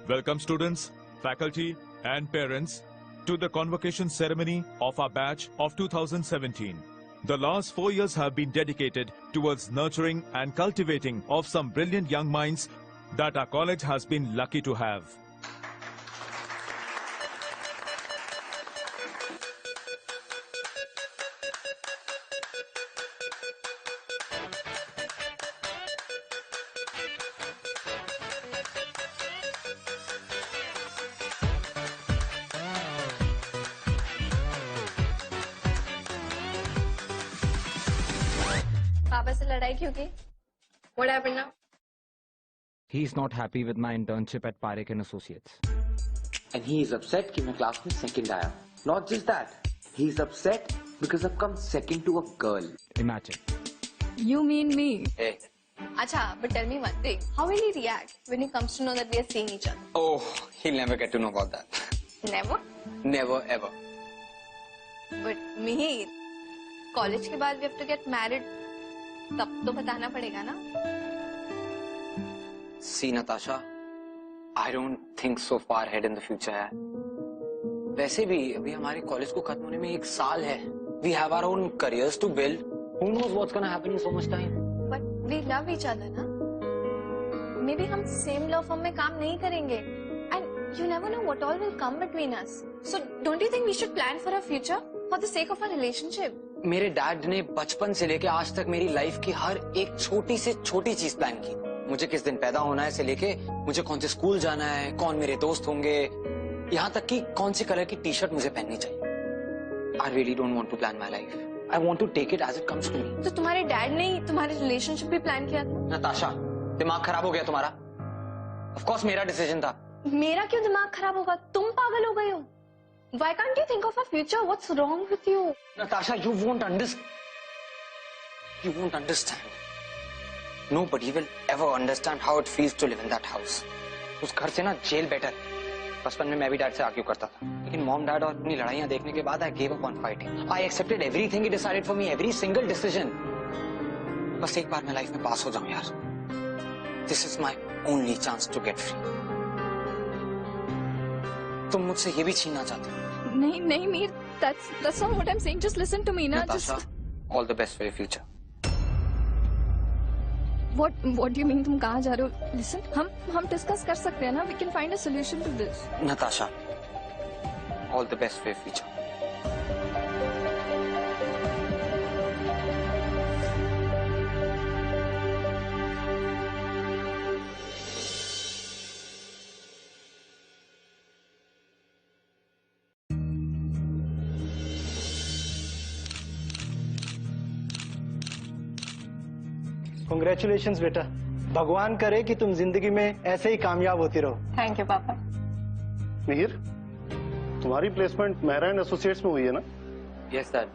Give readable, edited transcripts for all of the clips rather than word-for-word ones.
Welcome students, faculty and parents to the convocation ceremony of our batch of 2017. The last 4 years have been dedicated towards nurturing and cultivating of some brilliant young minds that our college has been lucky to have. पापा से लड़ाई क्यों की? What happened now? He's not happy with my internship at Parekh and Associates. And he is upset कि मैं class में second आया. Not just that, he is upset because I've come second to a girl. Imagine. You mean me? Hey. Acha, but tell me one thing. How will he react when he comes to know that we are seeing each other? Oh, he'll never get to know about that. Never. Never ever. But Mihir, college के बाद we have to get married. तब तो बताना पड़ेगा ना? See, Natasha, I don't think so far ahead in the future है. वैसे भी अभी हमारे कॉलेज को खत्म होने में 1 साल है. We have our own careers to build. Who knows what's gonna happen in so much time? But we love each other ना? Maybe हम same law firm में काम नहीं करेंगे. And you never know what all will come between us. So don't you think we should plan for our future for the sake of our relationship? मेरे dad ने बचपन से लेके आज तक मेरी लाइफ की हर एक छोटी से छोटी चीज प्लान की. मुझे किस दिन पैदा होना है से लेके मुझे कौन से स्कूल जाना है, कौन मेरे दोस्त होंगे, यहाँ तक कि कौन सी कलर की टी शर्ट मुझे पहननी चाहिए. I really don't want to plan my life. I want to take it as it comes to me. तो तुम्हारे डैड ने ही तुम्हारे रिलेशनशिप भी प्लान किया था? नताशा, दिमाग खराब हो गया तुम्हारा? Of course मेरा डिसीजन था. मेरा क्यों दिमाग खराब होगा? तुम पागल हो गए हो? Why can't you think of our future? What's wrong with you? Natasha, you won't understand. You won't understand. Nobody will ever understand how it feels to live in that house. उस घर से ना जेल बेटर. बचपन में मैं भी dad से argue करता था, लेकिन मॉम डैड और अपनी लड़ाइयाँ देखने के बाद I gave up on fighting. I accepted everything he decided for me, every single decision. बस एक बार मैं लाइफ में पास हो जाऊं यार. This is my only chance to get free. तुम मुझसे ये भी छीनना चाहते हो? नहीं नहीं Mir, that's not what I'm saying. Just listen to me ना. Natasha, all the best for your future. What do you mean? तुम कहाँ जा रहे हो? Listen, हम discuss कर सकते हैं ना. We can find a solution to this. Natasha, all the best for your future. Congratulations बेटा. भगवान करे कि तुम जिंदगी में ऐसे ही कामयाब होती रहो. Thank you पापा. मिहिर, तुम्हारी प्लेसमेंट मेहरा एंड एसोसिएट्स में हुई है ना? Yes, Dad.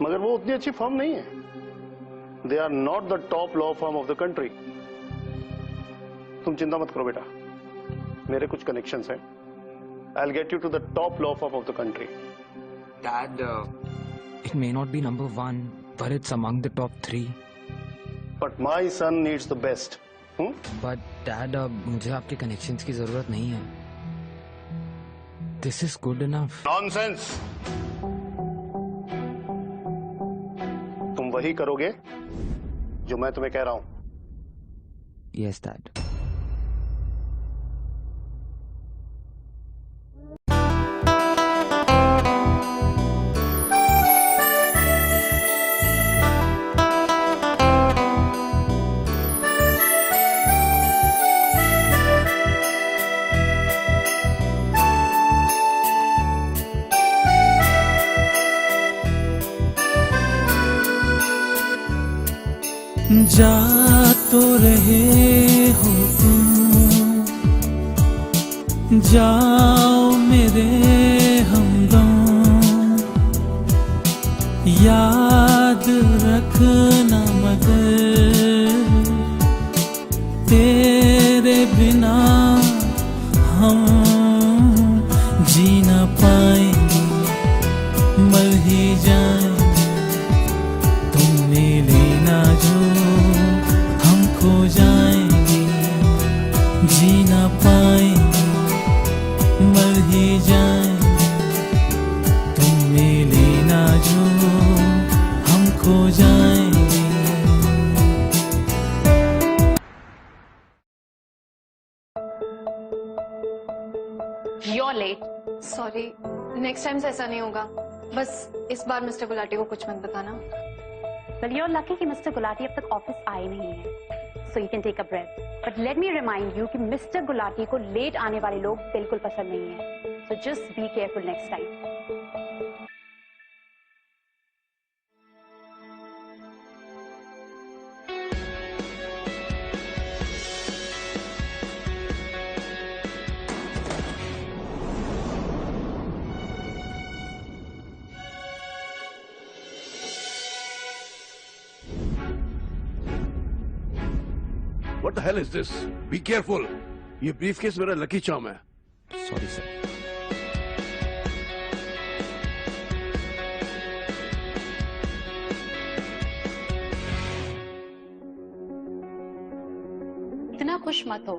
मगर वो उतनी अच्छी फर्म नहीं है. They are not the top law firm of the country. तुम चिंता मत करो बेटा, मेरे कुछ कनेक्शंस हैं. I'll get you to the top law firm of the country. Dad, It may not be number 1, but it's among the top 3. But my son needs the best. But Dad, मुझे आपके connections की जरूरत नहीं है. This is good enough. Nonsense. तुम वही करोगे जो मैं तुम्हें कह रहा हूं. Yes, Dad. जा तो रहे हो तुम, जाओ मेरे हमदम, याद रखना मगर तेरे बिना हम जी ना पाएंगे, मर ही जाएंगे. तुमने लेना जो हम खो जाएंगे, you're late. Sorry, next time से ऐसा नहीं होगा. बस इस बार मिस्टर गुलाटी को कुछ मत बताना. Well, you're lucky कि मिस्टर गुलाटी अब तक ऑफिस आए नहीं है, so you can take a breath. But let me remind you कि मिस्टर गुलाटी को लेट आने वाले लोग बिल्कुल पसंद नहीं है. So just be careful next time. What the hell is this? Be careful. ये ब्रीफकेस मेरा लकी चार्म है. Sorry, sir. इतना खुश मत हो.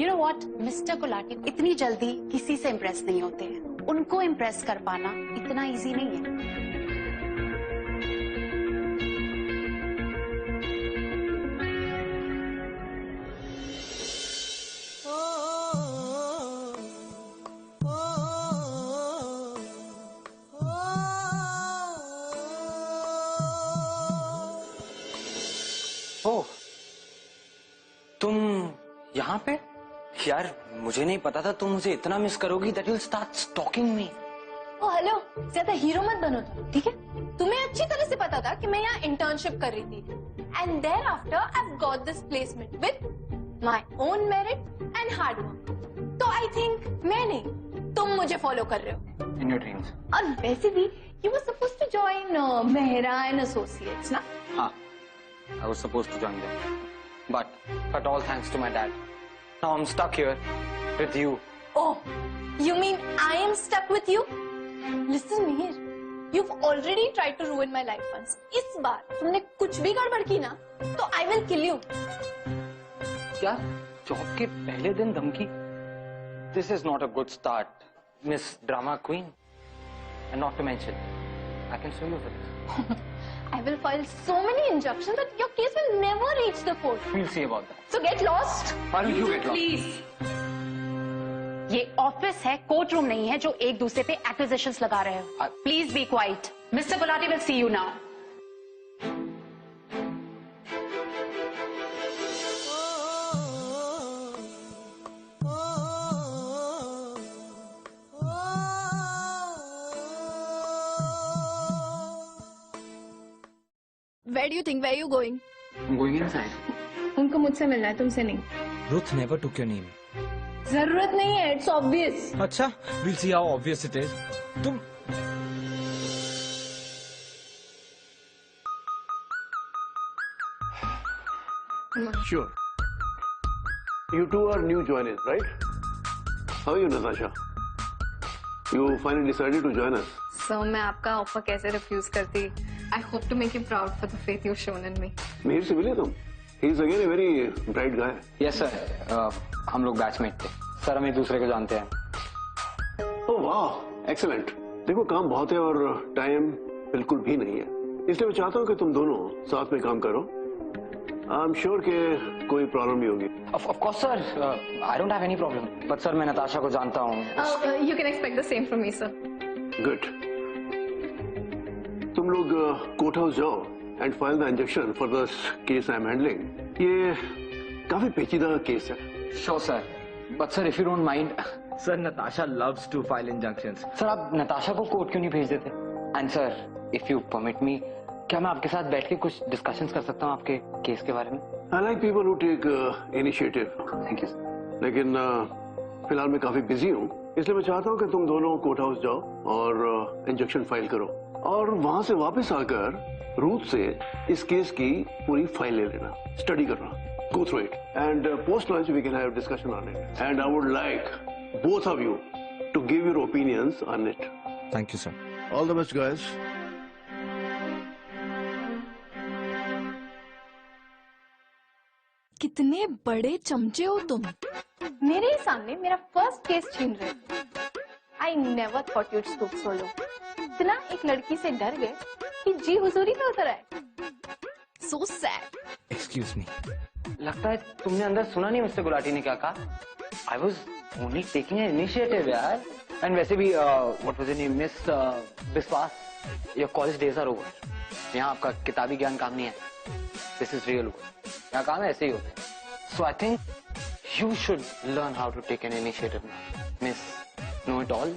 You know what? Mister Gulati इतनी जल्दी किसी से इम्प्रेस नहीं होते हैं. उनको इम्प्रेस कर पाना इतना इजी नहीं है. ओह, तुम यहाँ पे? यार मुझे नहीं पता था तुम मुझे इतना मिस करोगी that you'll start stalking me. O hello, ज्यादा हीरो मत बनो तुम, ठीक है? तुम्हें अच्छी तरह से पता था कि मैं यहाँ इंटर्नशिप कर रही थी. And thereafter I got this placement with my own merit and hard work. तो आई थिंक मैं नहीं, तुम मुझे फॉलो कर रहे हो. In your dreams. और वैसे भी you were supposed to join Mehra and associates ना? हाँ, I was supposed to join them, but all thanks to my dad. Now I'm stuck here with you. Oh, you mean I am stuck with you? Listen, Mihir, you've already tried to ruin my life once. इस बार तुमने कुछ भी गड़बड़ की ना, तो I will kill you. क्या? Job के पहले दिन धमकी? This is not a good start, Miss Drama Queen. And not to mention, I can sue you for this. I will file so many injunctions that your case will never reach the court. We'll see about that. So get lost. Why don't you get lost? Please, ये office है, court room नहीं है जो एक दूसरे पे acquisitions लगा रहे हो. Please be quite. Mister Gulati will see you now. Where do you think? Where are you going? I'm going inside. उनको मुझसे मिलना है, तुमसे नहीं. Ruth never took your name. जरूरत नहीं है, it's obvious. अच्छा, we'll see how obvious it is. तुम Sure. You two are new joiners, right? How are you, Natasha? You finally decided to join us. So मैं आपका offer कैसे refuse करती? I hope to make you proud for the faith you've shown in me. Mihir से मिले तुम? He is again a very bright guy. Yes sir. हम लोग batchmate थे. सर हम एक दूसरे को जानते हैं. Oh wow, excellent. देखो काम बहुत है और टाइम बिल्कुल भी नहीं है. इसलिए मैं चाहता हूँ कि तुम दोनों साथ में काम करो. I'm sure कि कोई प्रॉब्लम नहीं होगी. Of course sir. I don't have any problem. But sir मैं नताशा को जानता हूँ. You can expect the same from me, sir. Good. तुम लोग कोर्ट हाउस जाओ and file the injection for the case I am handling. ये काफी पेचीदा केस है. Sure sir. But sir if you don't mind. Sir, Natasha loves to file injunctions. Sir आप नताशा को court क्यों नहीं भेज देते? And sir if you permit me, क्या मैं आपके साथ बैठ के कुछ डिस्कशंस कर सकता हूँ आपके केस के बारे में? I like people who take initiative. Thank you sir. लेकिन फिलहाल मैं काफी बिजी हूँ, इसलिए मैं चाहता हूँ कि तुम दोनों कोर्ट हाउस जाओ और इंजेक्शन फाइल करो और वहां से वापस आकर रूथ से इस केस की पूरी फाइल ले लेना, स्टडी करना, go through it, and post lunch we can have a discussion on it. And I would like both of you to give your opinions on it. Thank you, sir. All the best, guys. कितने बड़े चमचे हो तुम, मेरे ही सामने मेरा first case छीन रहे. I never thought you'd stoop so low. इतना एक लड़की से डर गए कि जी हुजूरी में उतर आए. So sad. Excuse me. लगता है तुमने अंदर सुना नहीं मिस्टर गुलाटी ने क्या कहा. I was only taking an initiative यार. And वैसे भी what was your name, Miss Biswas, your college days are over. यहाँ आपका किताबी ज्ञान काम नहीं है. This is real world. यहाँ काम ऐसे ही होते हैं. So I think you should learn how to take an initiative now, Miss Know It All.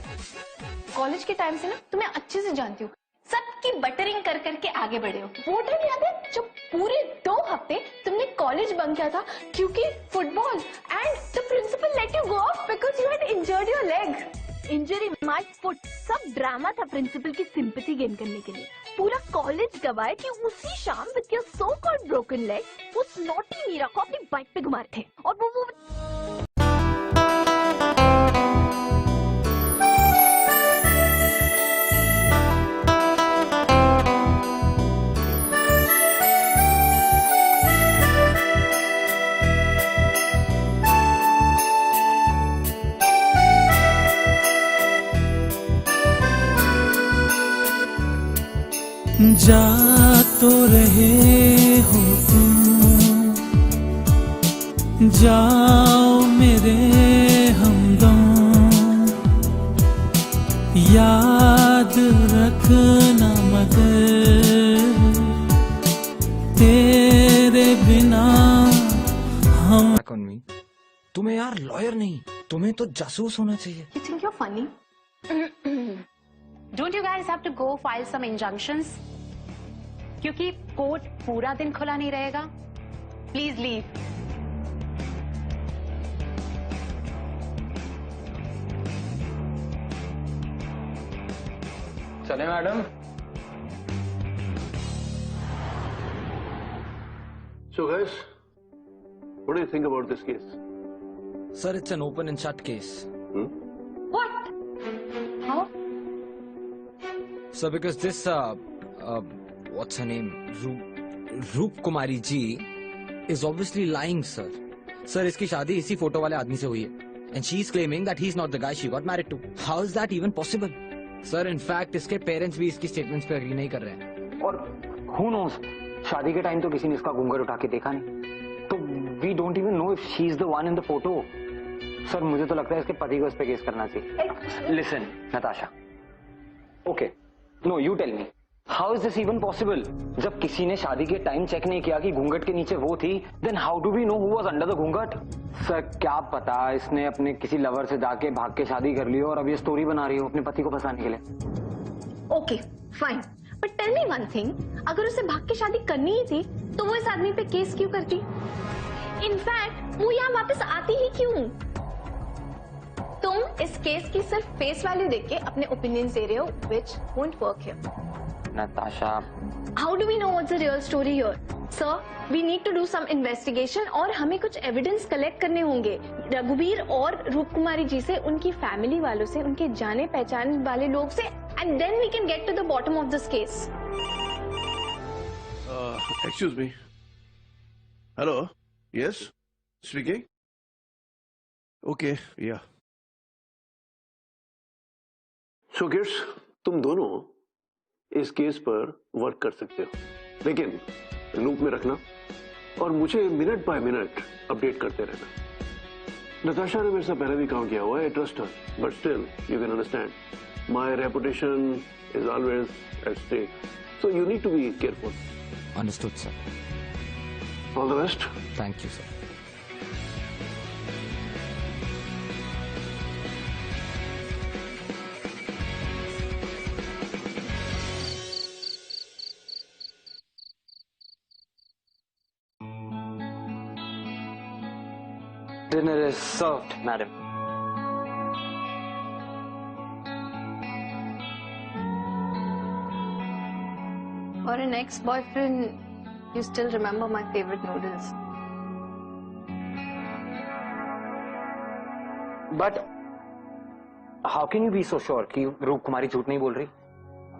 College के टाइम से ना तुम्हें अच्छे से जानती हूँ. सबकी बटरिंग कर करके आगे बढ़े हो. वो टाइम याद है जब पूरे 2 हफ्ते तुमने कॉलेज बंक किया था क्योंकि football and the principal let you go off because you had injured your leg. Injury my foot. सब ड्रामा था प्रिंसिपल की सिंपैथी गेन करने के लिए. पूरा कॉलेज गवाए कि उसी शाम with your so called broken leg उस नॉटी मीरा को अपनी बाइक पे घुमा रहे थे और वो जा तो रहे हो तुम, जाओ मेरे हमदम, याद रखना मगर तेरे बिना हम. Back on me. तुम्हें यार लॉयर नहीं, तुम्हें तो जासूस होना चाहिए. You think you're funny? Don't you guys have to go file some injunctions? क्योंकि कोर्ट पूरा दिन खुला नहीं रहेगा. Please leave. चले madam. So guys, what do you think about this case? Sir, it's an open and shut case. What? How? Sir, because this what's her name, Roop Kumari ji is obviously lying, sir. Sir, इसकी शादी इसी photo वाले आदमी से हुई है. And she's claiming that he's not the guy she got married to. How is that even possible? Sir, in fact, इसके parents भी इसकी स्टेटमेंट्स पे एग्री नहीं कर रहे हैं. और who knows, शादी के टाइम तो किसी ने इसका घूंघट उठा के देखा नहीं. तो we don't even know if she's the one in the photo. Sir मुझे तो लगता है इसके पति को इस पे केस करना चाहिए. Listen, Natasha. Okay. No, you tell me. How is this even possible? जब किसी ने शादी के टाइम चेक नहीं किया कि घूंघट के नीचे वो थी, then how do we know who was under the घूंघट? सर क्या पता इसने अपने किसी लवर से जाके भाग के शादी कर ली और अब ये स्टोरी बना रही हो अपने पति को फंसाने के लिए. Okay, fine. But tell me one thing. अगर उसे भाग के शादी करनी ही थी, तो वो इस आदमी पे केस क्यों करती? In fact, वो यहाँ वापस आती ही क्यों? तुम इस केस की सिर्फ फेस वैल्यू देख के अपने ओपिनियंस दे रहे हो, which won't work here. Natasha. How do we know what's the real story here? Sir, we need to do some investigation और हमें कुछ evidence collect करने होंगे. रघुवीर और रूप कुमारी जी से, उनकी फैमिली वालों से, उनके जाने पहचान वाले लोग से, and then we can get to the bottom of this case. Excuse me. Hello. Yes. Speaking. Okay. Yeah. So kids, तुम दोनों इस केस पर वर्क कर सकते हो, लेकिन लूप में रखना और मुझे मिनट बाय मिनट अपडेट करते रहना. नताशा ने मेरे साथ पहले भी काम किया हुआ है, I trust her, but still you can understand my reputation is always at stake, so you need to be careful. Understood, sir. All the best. Thank you, sir. Dinner is served, madam. For an ex-boyfriend, you still remember my favorite noodles. But how can you be so sure कि रूप कुमारी झूठ नहीं बोल रही?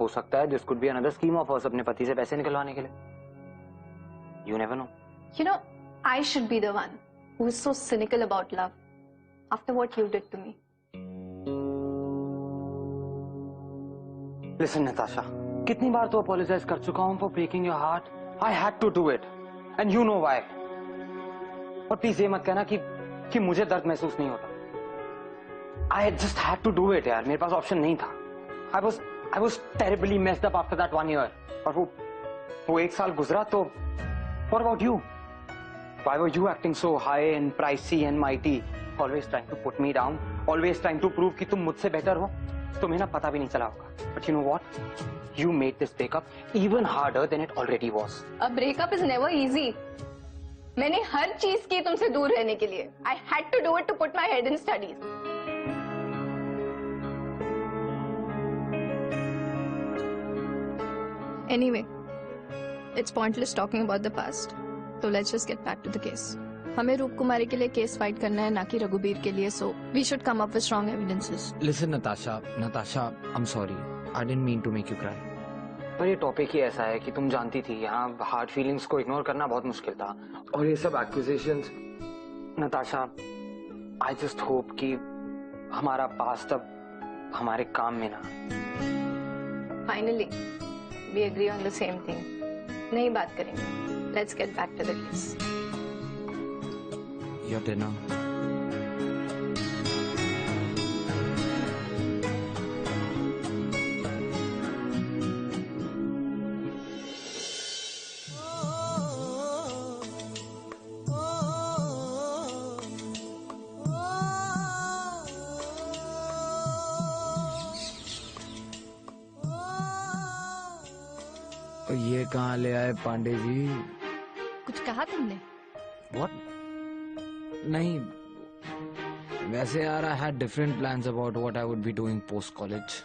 हो सकता है this could be another scheme of hers अपने पति से पैसे निकलवाने के लिए. You never know. You know, I should be the one who is so cynical about love after what you did to me. Listen, Natasha. कितनी बार तो apologize कर चुका हूँ for breaking your heart. I had to do it. And you know why. और please ये मत कहना कि मुझे दर्द महसूस नहीं होता। I just had to do it यार, मेरे पास ऑप्शन नहीं था। I was terribly messed up after that 1 year। और वो 1 साल गुजरा तो what about you? Why were you acting so high and pricey and mighty? Always trying to put me down, always trying to prove कि तुम मुझसे better हो। तुम्हें ना पता भी नहीं चला होगा। But you know what? You made this breakup even harder than it already was. A breakup is never easy. मैंने हर चीज की तुमसे दूर रहने के लिए। I had to do it to put my head in studies. Anyway, it's pointless talking about the past. So let's just get back to the case. हमें रूप कुमारी के लिए केस फाइट करना है, ना कि रघुबीर के लिए. So we should come up with strong evidences. Listen, Natasha, I'm sorry. I didn't mean to make you cry. पर ये टॉपिक ही ऐसा है कि तुम जानती थी यहाँ हार्ड फीलिंग्स को इग्नोर करना बहुत मुश्किल था। और ये सब accusations, Natasha, I just hope कि हमारा पास्ट अब हमारे काम में ना। Finally, we agree on the same thing. नहीं बात करेंगे. Let's get back to the case. Your dinner. ये कहाँ ले आए पांडे जी? कुछ कहा तुमने? What? नहीं, वैसे यार I had different plans about what I would be doing post college.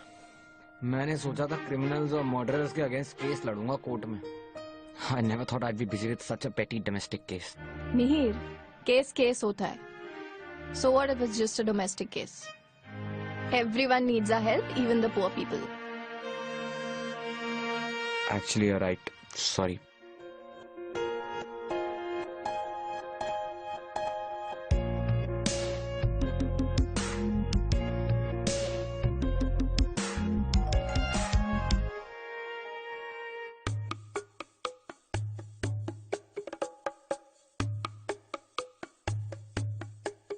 मैंने सोचा था क्रिमिनल्स और मर्डरर्स के अगेंस्ट केस लड़ूंगा कोर्ट में. I never thought I'd be busy with such a petty domestic case. Mihir, case होता है. So what if it's just a domestic case? Everyone needs our help, even the poor people. Actually, you're right. Sorry.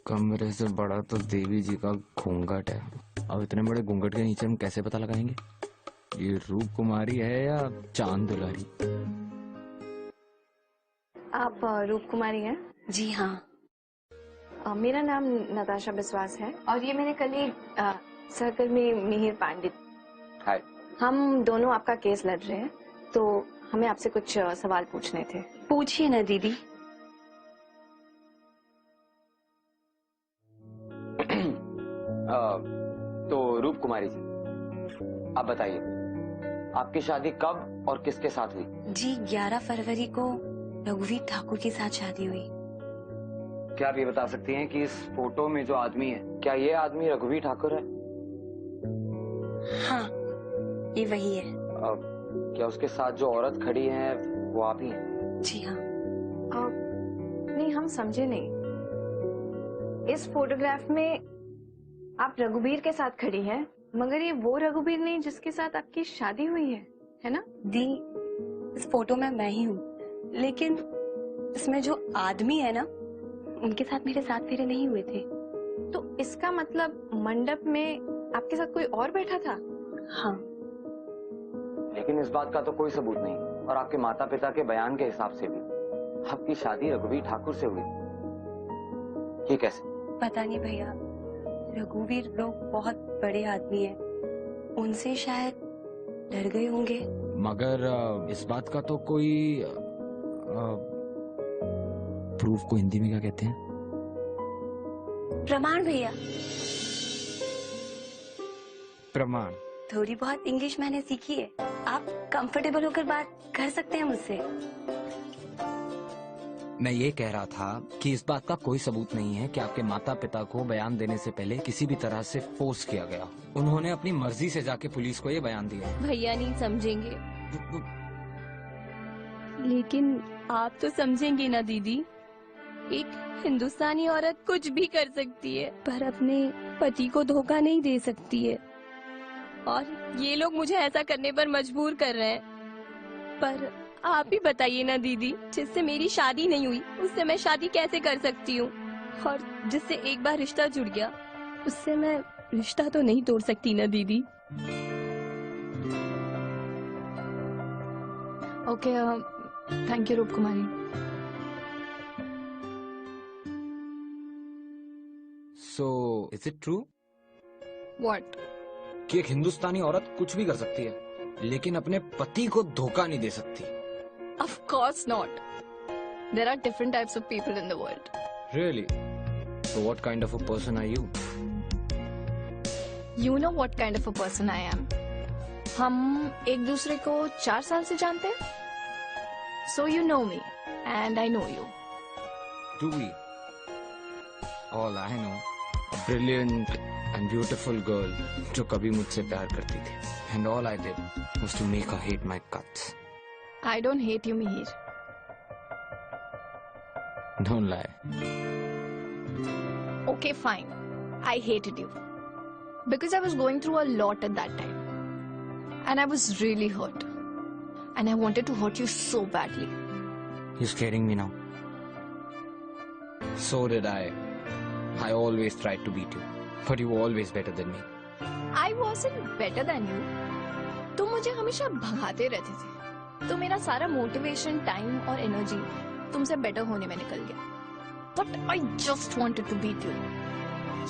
कमरे से बड़ा तो देवी जी का घूंघट है. अब इतने बड़े घूंघट के नीचे हम कैसे पता लगाएंगे ये रूप कुमारी है या चांद दुलारी? आप रूप कुमारी हैं? जी हाँ। मेरा नाम नताशा बिस्वास है और ये मेरे कलीग सहकर्मी मिहिर पांडित. हाय. हम दोनों आपका केस लड़ रहे हैं, तो हमें आपसे कुछ सवाल पूछने थे. पूछिए ना दीदी. तो रूप कुमारी जी, आप बताइए, आपकी शादी कब और किसके साथ हुई? जी 11 फरवरी को रघुवीर ठाकुर के साथ शादी हुई. क्या आप ये बता सकती हैं कि इस फोटो में जो आदमी है, क्या ये आदमी रघुवीर ठाकुर है? हाँ, ये वही है. क्या उसके साथ जो औरत खड़ी है वो आप ही हैं? जी हाँ. नहीं, हम समझे नहीं. इस फोटोग्राफ में आप रघुबीर के साथ खड़ी हैं, मगर ये वो रघुबीर नहीं जिसके साथ आपकी शादी हुई है ना? दी, इस फोटो में मैं ही हूँ, लेकिन इसमें जो आदमी है ना, उनके साथ मेरे 7 फेरे नहीं हुए थे. तो इसका मतलब मंडप में आपके साथ कोई और बैठा था? हाँ. लेकिन इस बात का तो कोई सबूत नहीं, और आपके माता पिता के बयान के हिसाब से भी आपकी शादी रघुवीर ठाकुर से हुई. ये कैसे? पता नहीं भैया, रघुवीर लोग बहुत बड़े आदमी हैं, उनसे शायद डर गए होंगे. मगर इस बात का तो कोई प्रूफ को हिंदी में क्या कहते हैं? प्रमाण भैया. प्रमाण? थोड़ी बहुत इंग्लिश मैंने सीखी है. आप कंफर्टेबल होकर बात कर सकते हैं मुझसे. मैं ये कह रहा था कि इस बात का कोई सबूत नहीं है कि आपके माता पिता को बयान देने से पहले किसी भी तरह से फोर्स किया गया. उन्होंने अपनी मर्जी से जाके पुलिस को ये बयान दिया. भैया नहीं समझेंगे. लेकिन आप तो समझेंगे ना दीदी. एक हिंदुस्तानी औरत कुछ भी कर सकती है, पर अपने पति को धोखा नहीं दे सकती है. और ये लोग मुझे ऐसा करने पर मजबूर कर रहे हैं. पर आप ही बताइए ना दीदी, जिससे मेरी शादी नहीं हुई उससे मैं शादी कैसे कर सकती हूँ? और जिससे एक बार रिश्ता जुड़ गया उससे मैं रिश्ता तो नहीं तोड़ सकती ना दीदी। Okay, thank you Roop Kumari. So is it true what? कि एक हिंदुस्तानी औरत कुछ भी कर सकती है लेकिन अपने पति को धोखा नहीं दे सकती? Of course not. There are different types of people in the world. Really? So what kind of a person are you? You know what kind of a person I am. हम एक दूसरे को 4 साल से जानते हैं. So you know me and I know you. Do we? All I know, a brilliant and beautiful girl जो कभी मुझसे प्यार करती थी. And all I did was to make her hate my guts. I don't hate you, Mihir. Don't lie. Okay, fine. I hated you. Because I was going through a lot at that time. And I was really hurt. And I wanted to hurt you so badly. You're scaring me now. So did I. I always tried to beat you. But you were always better than me. I wasn't better than you. तुम मुझे हमेशा भगाते रहते थे. तो मेरा सारा motivation, time और एनर्जी तुमसे बेटर होने में निकल गया. But I just wanted to beat you.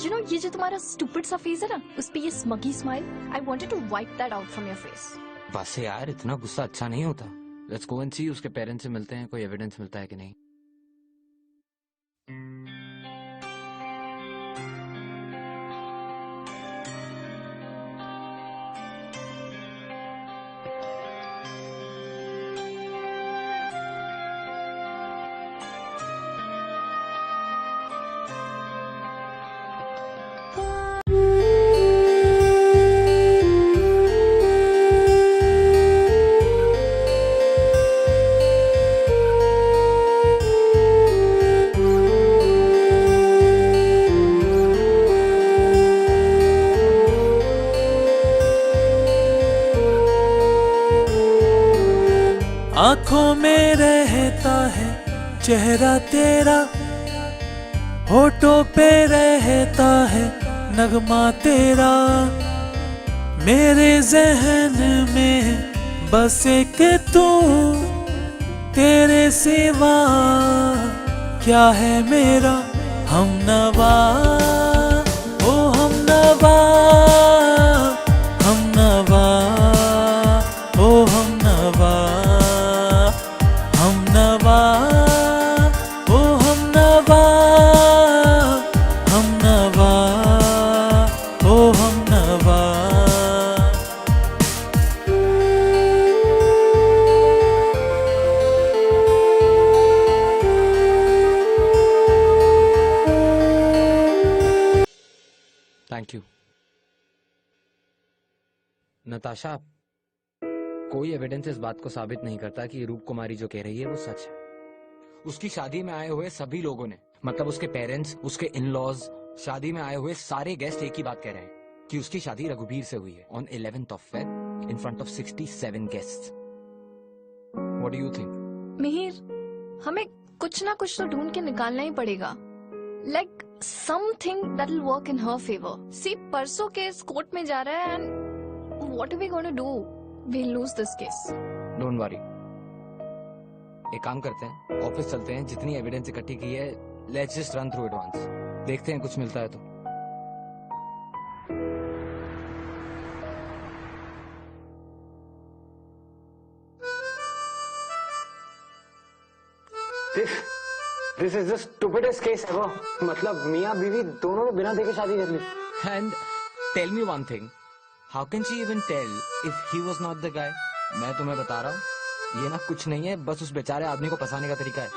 You know, ये जो तुम्हारा stupid सा फेस है ना, उस पे ये smuggy smile, I wanted to wipe that out from your face. बस यार, इतना गुस्सा अच्छा नहीं होता. Let's go and see उसके पेरेंट्स से मिलते हैं, कोई एविडेंस मिलता है कि नहीं. आंखों में रहता है चेहरा तेरा, होठों पे रहता है नगमा तेरा, मेरे जहन में बस एक तू, तेरे सिवा क्या है मेरा हमनवा, ओ हमनवा, हमनवा, ओ हमनवा, हमनवा, ओ हमनवा, हमनवा, ओ हमनवा. Thank you. नताशा, कोई एविडेंस इस बात को साबित नहीं करता कि रूप कुमारी जो कह रही है वो सच है. उसकी शादी में आए हुए सभी लोगों ने, मतलब उसके पेरेंट्स, उसके इन लॉज, शादी में आए हुए सारे गेस्ट एक ही बात कह रहे हैं कि उसकी शादी रघुबीर से हुई है on 11th of Feb in front of 67 guests. What do you think? Mihir, हमें कुछ ना कुछ तो ढूंढ के निकालना ही पड़ेगा. Like something that will work in her favor. See, परसों केस कोर्ट में जा रहा है and what are we going to do? We'll lose this case. Don't worry. एक काम करते हैं, ऑफिस चलते हैं, जितनी एविडेंस इकट्ठी की है let's just run through it once. देखते हैं कुछ मिलता है तो. This is the stupidest case ever. मतलब मियाँ बीवी दोनों ने बिना देखे शादी कर ली. And tell me one thing. How can she even tell if he was not the guy? मैं तुम्हें बता रहा हूँ, ये ना कुछ नहीं है, बस उस बेचारे आदमी को फंसाने का तरीका है.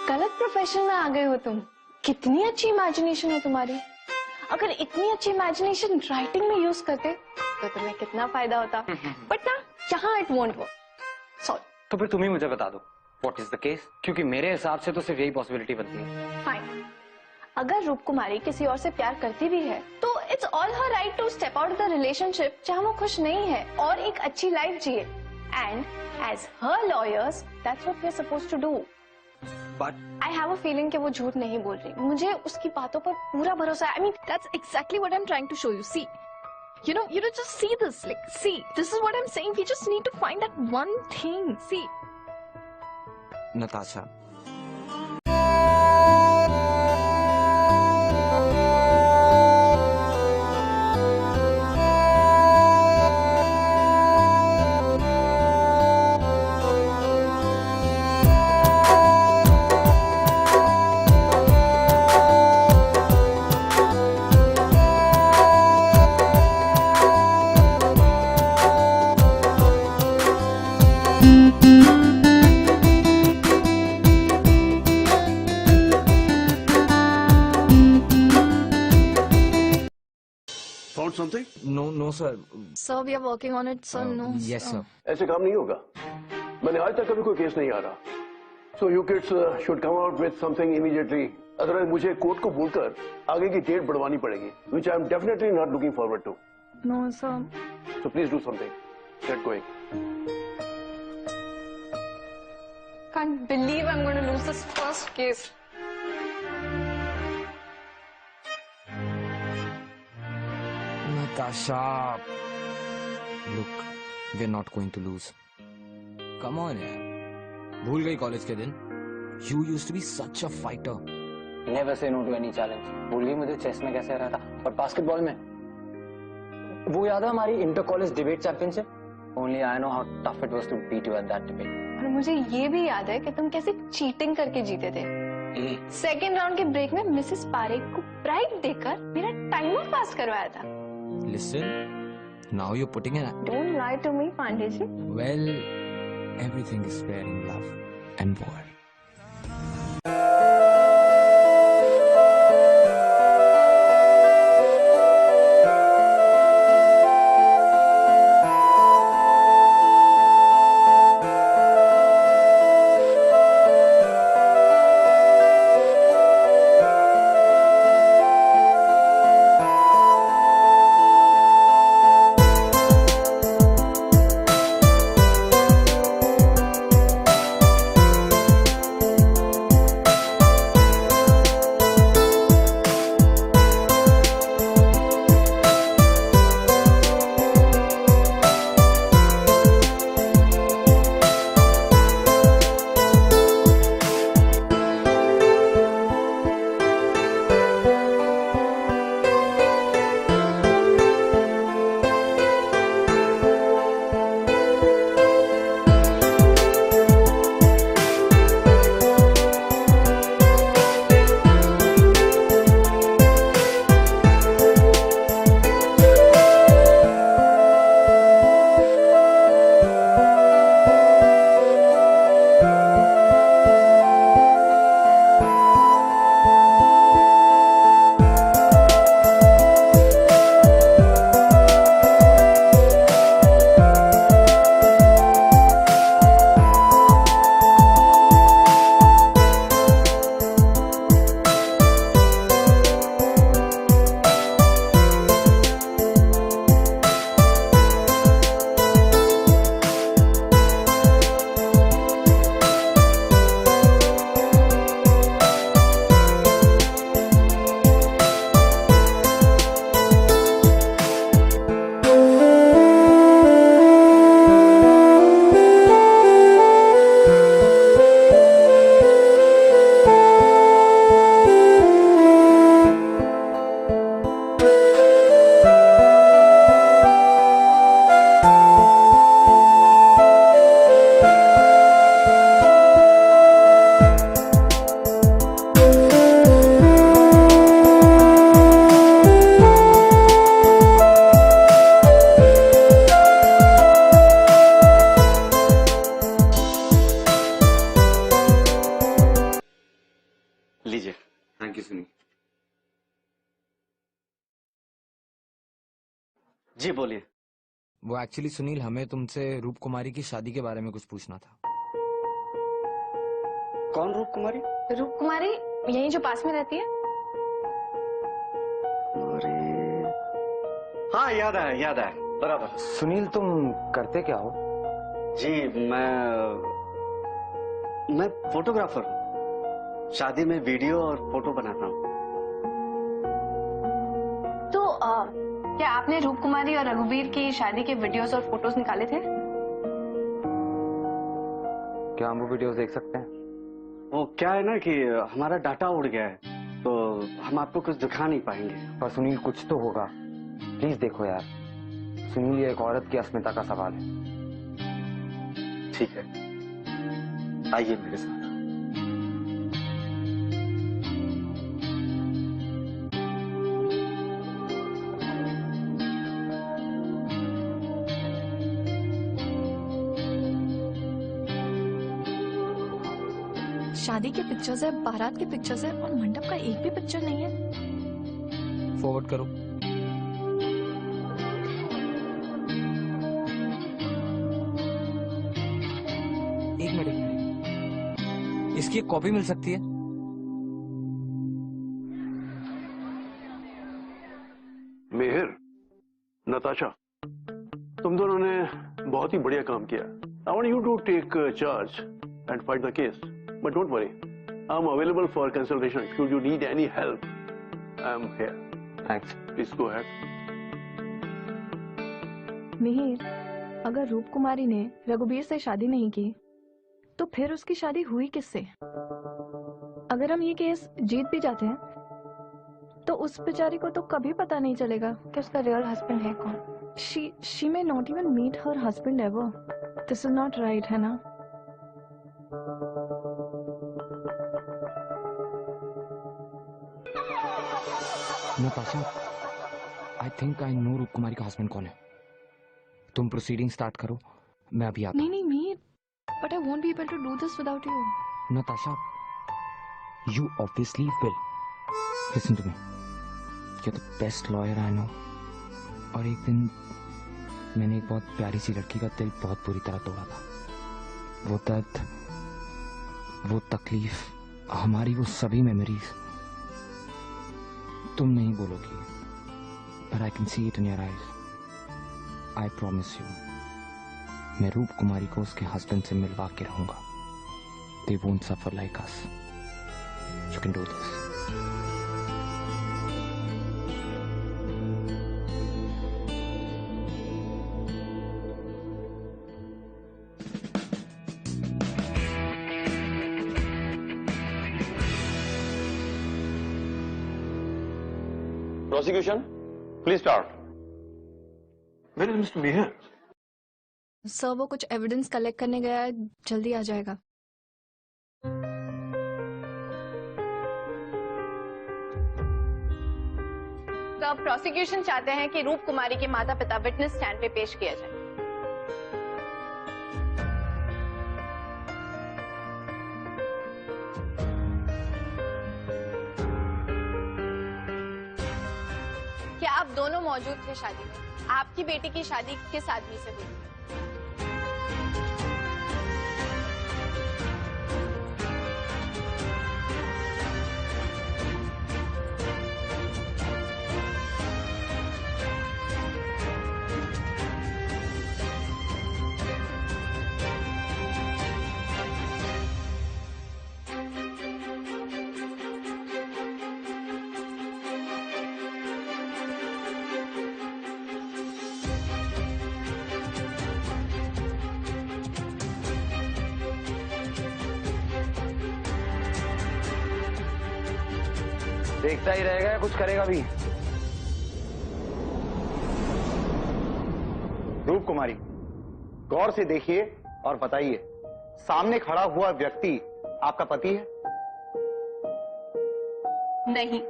गलत प्रोफेशन में आ गए हो तुम. कितनी अच्छी इमेजिनेशन है तुम्हारी. अगर इतनी अच्छी इमेजिनेशन राइटिंग में यूज करते तो तुम्हें कितना फायदा होता. बट ना, यहाँ इट वोंट वर्क. सॉरी. तो फिर तुम ही मुझे बता दो व्हाट इज द केस, क्योंकि मेरे हिसाब से तो सिर्फ यही पॉसिबिलिटी बनती है. फाइन. अगर रूप कुमारी किसी और से प्यार करती भी है तो it's all her right to step out of the relationship जहाँ वो खुश नहीं है और एक अच्छी लाइफ जिए. And as her lawyers, that's what we're supposed to do. But I have a feeling कि वो झूठ नहीं बोल रही. मुझे उसकी बातों पर पूरा भरोसा है. I mean, That's exactly what I'm trying to show you. See, you know, just see this. Like, see, this is what I'm saying. We just need to find that one thing. See. Natasha, Found something? no sir. sir, we are working on it, sir. No. Yes sir. ऐसे काम नहीं होगा. मैंने आज तक कभी कोई case नहीं आ रहा. So you kids should come out with something immediately. Otherwise मुझे कोर्ट को बोलकर आगे की डेट बढ़वानी पड़ेगी, which I am definitely not looking forward to. No, sir. So please do something. Get going. Can't believe I'm going to lose this first case. Natasha, look, we're not going to lose. Come on, यार. भूल गई college के दिन? You used to be such a fighter. Never say no to any challenge. भूल गई मुझे chess में कैसे रहा था और बास्केटबॉल में. वो याद है हमारी inter college debate championship? Only I know how tough it was to beat you at that debate. और मुझे ये भी याद है कि तुम कैसे चीटिंग करके जीते थे. सेकेंड राउंड के ब्रेक में मिसेस पारेख को ब्राइब देकर मेरा टाइमर पास करवाया था. Listen, now you're putting an... Don't lie to me, Pandey ji. Well, everything is fair in love and war. जी बोलिए। वो एक्चुअली सुनील, हमें तुमसे रूप कुमारी की शादी के बारे में कुछ पूछना था। कौन रूप कुमारी? रूप कुमारी यहीं जो पास में रहती है। हाँ याद है बराबर। सुनील तुम करते क्या हो? जी मैं फोटोग्राफर हूँ। शादी में वीडियो और फोटो बनाता हूँ। तो क्या आपने रूप कुमारी और रघुवीर की शादी के वीडियोस और फोटोज निकाले थे? क्या हम वो वीडियोस देख सकते हैं? वो क्या है ना कि हमारा डाटा उड़ गया है, तो हम आपको कुछ दिखा नहीं पाएंगे। पर सुनील, कुछ तो होगा, प्लीज देखो यार। सुनील, ये एक औरत की अस्मिता का सवाल है। ठीक है, आइए मेरे साथ। शादी के पिक्चर्स है, बारात के पिक्चर्स है और मंडप का एक भी पिक्चर नहीं है। फॉरवर्ड करो। एक मिनट, इसकी एक कॉपी मिल सकती है? मेहर, नताशा, तुम दोनों ने बहुत ही बढ़िया काम किया। I want you to take charge and fight the case. But don't worry, I'm available for consultation. Should you need any help, I'm here. Thanks. Please go ahead. Mihir, अगर रूप कुमारी ने रघुवीर से शादी नहीं की तो फिर उसकी शादी हुई किससे? अगर हम ये केस जीत भी जाते हैं तो उस बेचारी को तो कभी पता नहीं चलेगा कि उसका रियल हस्बैंड है कौन। She may not even meet her husband ever. This is not right, है ना? Natasha, I think I know रूप कुमारी का हस्बैंड कौन है। तुम प्रोसीडिंग स्टार्ट करो, मैं अभी आता हूँ। नहीं Mir, but I won't be able to do this without you. Natasha, you obviously will. Listen to me. You're the best lawyer I know. और एक दिन मैंने एक बहुत प्यारी सी लड़की का दिल बहुत बुरी तरह तोड़ा था। वो दर्द, वो तकलीफ, हमारी वो सभी मेमोरीज तुम नहीं बोलोगी, but I can see it in your eyes. I promise you. मैं रूप कुमारी को उसके हस्बैंड से मिलवा के रहूंगा। They won't suffer like us. You can do this. Prosecution, please start. Where is Mr. Meher? Sir वो कुछ एविडेंस कलेक्ट करने गया है, जल्दी आ जाएगा। तो अब प्रोसिक्यूशन चाहते हैं कि रूप कुमारी के माता पिता विटनेस स्टैंड पे पेश किया जाए। क्या आप दोनों मौजूद थे शादी में? आपकी बेटी की शादी किस आदमी से हुई? देखता ही रहेगा या कुछ करेगा भी? रूप कुमारी, गौर से देखिए और बताइए, सामने खड़ा हुआ व्यक्ति आपका पति है? नहीं।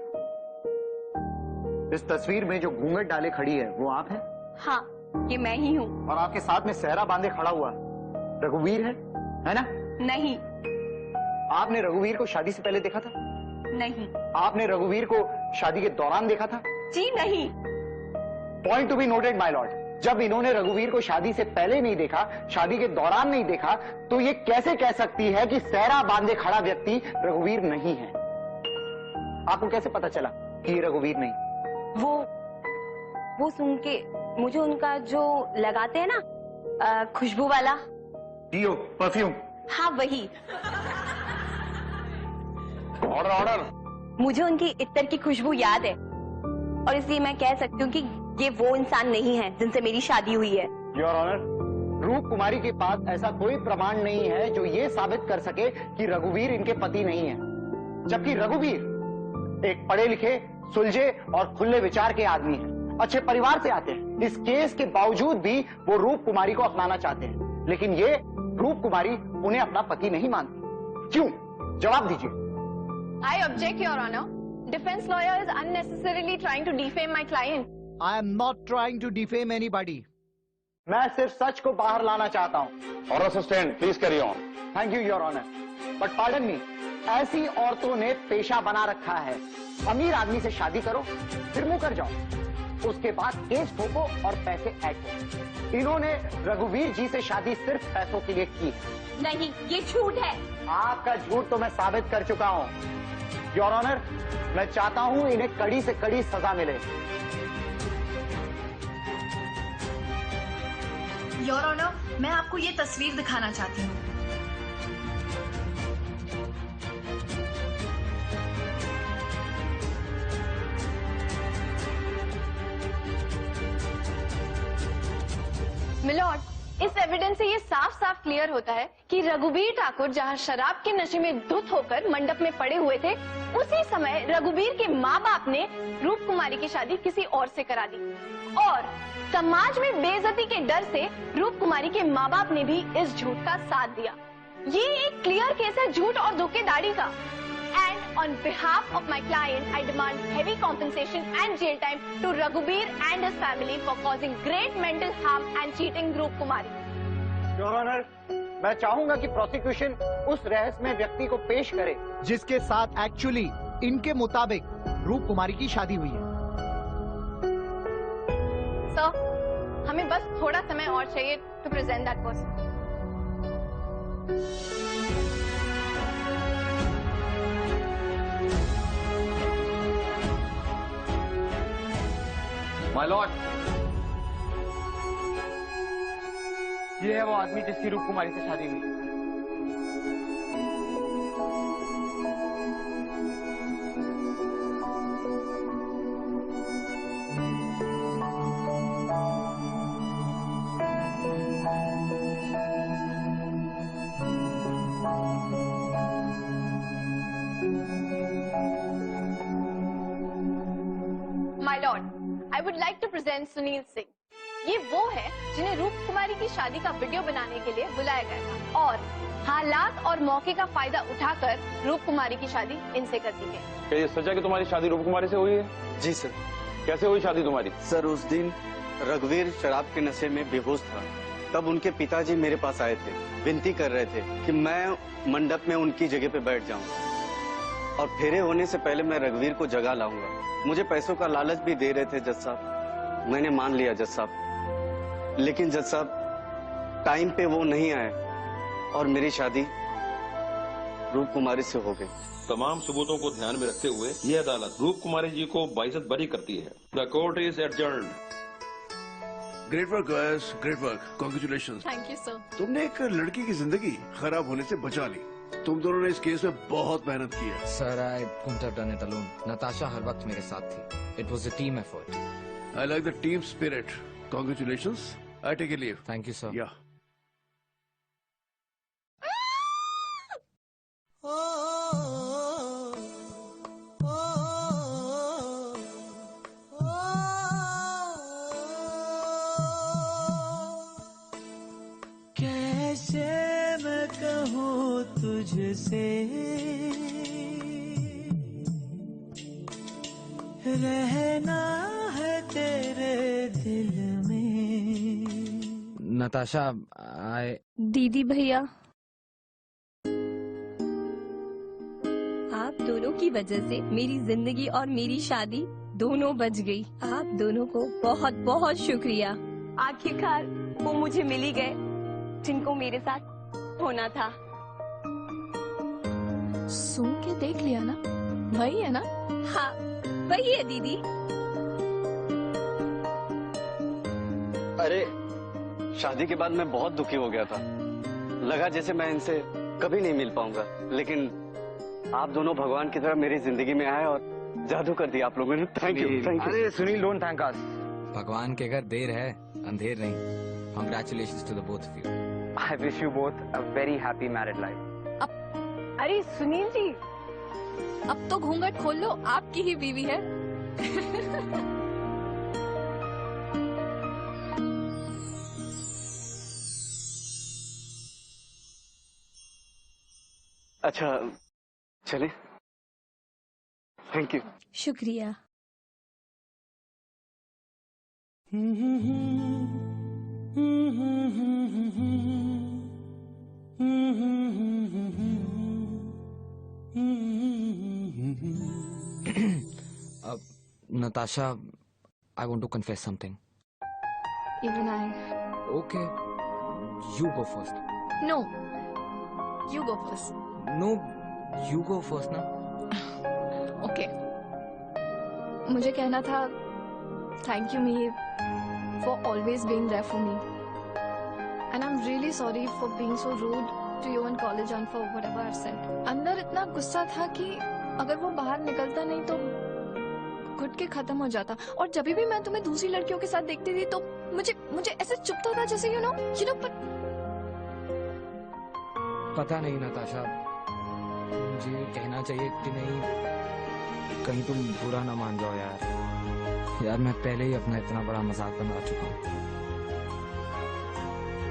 इस तस्वीर में जो घूंघट डाले खड़ी है वो आप हैं? हाँ, ये मैं ही हूँ। और आपके साथ में सेहरा बांधे खड़ा हुआ रघुवीर है ना? नहीं। आपने रघुवीर को शादी से पहले देखा था? नहीं। आपने रघुवीर को शादी के दौरान देखा था? जी नहीं। Point to be noted my Lord, जब इन्होंने रघुवीर को शादी से पहले नहीं देखा, शादी के दौरान नहीं देखा, तो ये कैसे कह सकती है कि सेहरा बांधे खड़ा व्यक्ति रघुवीर नहीं है? आपको कैसे पता चला कि ये रघुवीर नहीं? वो सुन के मुझे उनका जो लगाते हैं ना खुशबू वाला, डीओ, परफ्यूम। हाँ वही। Order order. मुझे उनकी इत्तर की खुशबू याद है और इसलिए मैं कह सकती हूँ कि ये वो इंसान नहीं है जिनसे मेरी शादी हुई है। योर ऑनर, रूप कुमारी के पास ऐसा कोई प्रमाण नहीं है जो ये साबित कर सके कि रघुवीर इनके पति नहीं है, जबकि रघुवीर एक पढ़े लिखे, सुलझे और खुले विचार के आदमी हैं, अच्छे परिवार से आते हैं। इस केस के बावजूद भी वो रूप कुमारी को अपनाना चाहते हैं, लेकिन ये रूप कुमारी उन्हें अपना पति नहीं मानती। क्यों? जवाब दीजिए। I object, Your Honor. Defense lawyer is unnecessarily trying to defame my client. I am not trying to defame anybody. मैं सिर्फ सच को बाहर लाना चाहता हूँ। Order sustain, please carry on. Thank you your honour, but pardon me, ऐसी औरतों ने पेशा बना रखा है, अमीर आदमी से शादी करो फिर मुंह कर जाओ, उसके बाद केस ठोको और पैसे ऐड करो। इन्होंने रघुवीर जी से शादी सिर्फ पैसों के लिए की। नहीं, ये झूठ है। आपका झूठ तो मैं साबित कर चुका हूँ योर ऑनर। मैं चाहता हूँ इन्हें कड़ी से कड़ी सजा मिले। योर ऑनर, मैं आपको ये तस्वीर दिखाना चाहती हूँ। मिलॉर्ड, इस एविडेंस से ये साफ साफ क्लियर होता है कि रघुवीर ठाकुर जहां शराब के नशे में धुत होकर मंडप में पड़े हुए थे, उसी समय रघुवीर के माँ बाप ने रूप कुमारी की शादी किसी और से करा दी और समाज में बेइज्जती के डर से रूप कुमारी के माँ बाप ने भी इस झूठ का साथ दिया। ये एक क्लियर केस है झूठ और धोखेधड़ी का। And on behalf of my client, I demand heavy compensation and jail time to Raghuveer and his family for causing great mental harm and cheating Roop Kumari. Your honour, मैं चाहूंगा कि prosecution उस रहस्यमय व्यक्ति को पेश करे जिसके साथ एक्चुअली इनके मुताबिक रूप कुमारी की शादी हुई है। सर, हमें बस थोड़ा समय और चाहिए to present that person. My Lord, ये है वो आदमी जिसकी रूप कुमारी से शादी हुई। My lord, I would like to present Sunil Singh. ये वो है जिन्हें रूप कुमारी की शादी का वीडियो बनाने के लिए बुलाया गया था और हालात और मौके का फायदा उठाकर रूप कुमारी की शादी इनसे कर दी गई। क्या ये सच है कि तुम्हारी शादी रूप कुमारी से हुई है? जी सर। कैसे हुई शादी तुम्हारी? सर, उस दिन रघुवीर शराब के नशे में बेहोश था, तब उनके पिताजी मेरे पास आए थे, विनती कर रहे थे कि मैं मंडप में उनकी जगह पे बैठ जाऊं और फेरे होने से पहले मैं रघुवीर को जगा लाऊंगा। मुझे पैसों का लालच भी दे रहे थे जज साहब, मैंने मान लिया जज साहब, लेकिन जज साहब टाइम पे वो नहीं आए और मेरी शादी रूप कुमारी से हो गई। तमाम सबूतों को ध्यान में रखते हुए यह अदालत रूप कुमारी जी को बाइज्जत बरी करती है। The court is adjourned. Great work guys, great work, congratulations. Thank you sir. तुमने एक लड़की की जिंदगी खराब होने से बचा ली। तुम दोनों ने इस केस में बहुत मेहनत की है। Sir, I couldn't have done it alone. Natasha हर वक्त मेरे साथ थी। It was a team effort. I like the team spirit. Congratulations. I take a leave. Thank you sir. या कैसे मैं कहूँ तुझसे रहना है तेरे दिल में। नताशा, आई दीदी भैया, आप दोनों की वजह से मेरी जिंदगी और मेरी शादी दोनों बच गई। आप दोनों को बहुत बहुत शुक्रिया। आखिरकार वो मुझे मिल ही गए जिनको मेरे साथ होना था। सुन के देख लिया ना, वही है ना? हाँ, वही है दीदी। अरे, शादी के बाद मैं बहुत दुखी हो गया था, लगा जैसे मैं इनसे कभी नहीं मिल पाऊंगा, लेकिन आप दोनों भगवान की तरह मेरी जिंदगी में आए और जादू कर दिया आप लोगों ने। Thank you, thank you. अरे सुनील, डोंट थैंक अस। भगवान के घर देर है अंधेर नहीं। Congratulations to the both of you. I wish you both a very happy married life. अरे सुनील जी, अब तो घूंघट खोल लो, आपकी ही बीवी है। अच्छा चले, थैंक यू। शुक्रिया। Natasha, I want to confess something. Even I. Okay, you go first. No, you go first. No, you go first ना. Okay. मुझे कहना था, thank you Mihir for always being there for me. And I'm really sorry for being so rude to you in college and for whatever I've said. अंदर इतना गुस्सा था कि अगर वो बाहर निकलता नहीं तो घुट के खत्म हो जाता। और जब भी मैं तुम्हें दूसरी लड़कियों के साथ देखती थी तो मुझे ऐसे चुभता था जैसे you know पता नहीं नताशा, मुझे कहना चाहिए कि नहीं, कहीं तुम बुरा ना मान जाओ यार। मैं पहले ही अपना इतना बड़ा मजाक बना चुका हूँ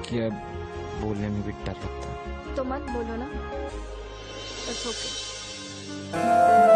कि अब बोलने में भी डर लगता है। तो मत बोलो ना, इट्स ओके।